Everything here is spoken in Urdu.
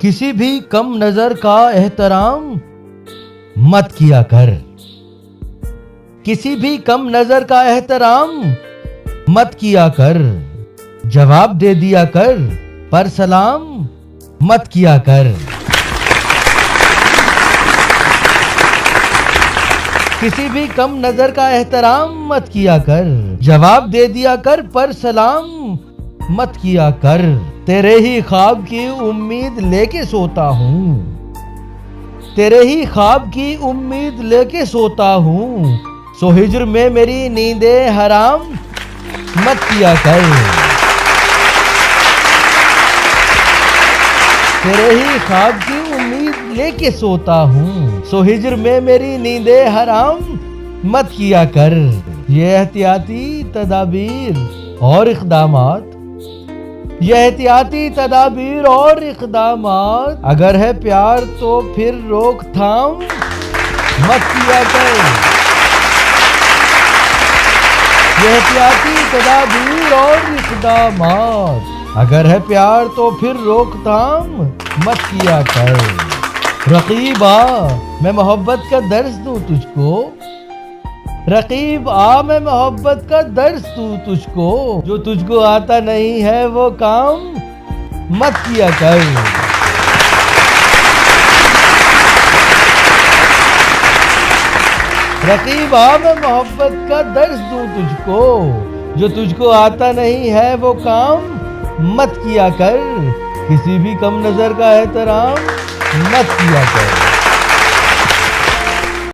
کسی بھی کم نظر کا احترام مت کیا کر. کسی بھی کم نظر کا احترام مت کیا کر. جواب دے دیا کر پر سلام مت کیا کر. کسی بھی کم نظر کا احترام مت کیا کر. جواب دے دیا کر پر سلام مت کیا کر. تیرے ہی خواب کی امید لے کے سوتا ہوں. تیرے ہی خواب کی امید لے کے سوتا ہوں. سو ہجر میں میری نیندیں حرام مت کیا کر. تیرے ہی خواب کی امید لے کے سوتا ہوں. سو ہجر میں میری نیندیں حرام مت کیا کر. یہ احتیاطی تدابیر اور اقدامات یہ احتیاطی تدابیر اور اقدامات اگر ہے پیار تو پھر روک تھام مت کیا کر. یہ احتیاطی تدابیر اور اقدامات اگر ہے پیار تو پھر روک تھام مت کیا کر. رقیب آ میں محبت کا درس دوں تجھ کو. رقیب آ میں محبت کا درس دوں تجھ کو. جو تجھ کو آتا نہیں ہے وہ کام مت کیا کر. رقیب آ میں محبت کا درس دوں تجھ کو. جو تجھ کو آتا نہیں ہے وہ کام مت کیا کر. کسی بھی کم نظر کا احترام مت کیا کر.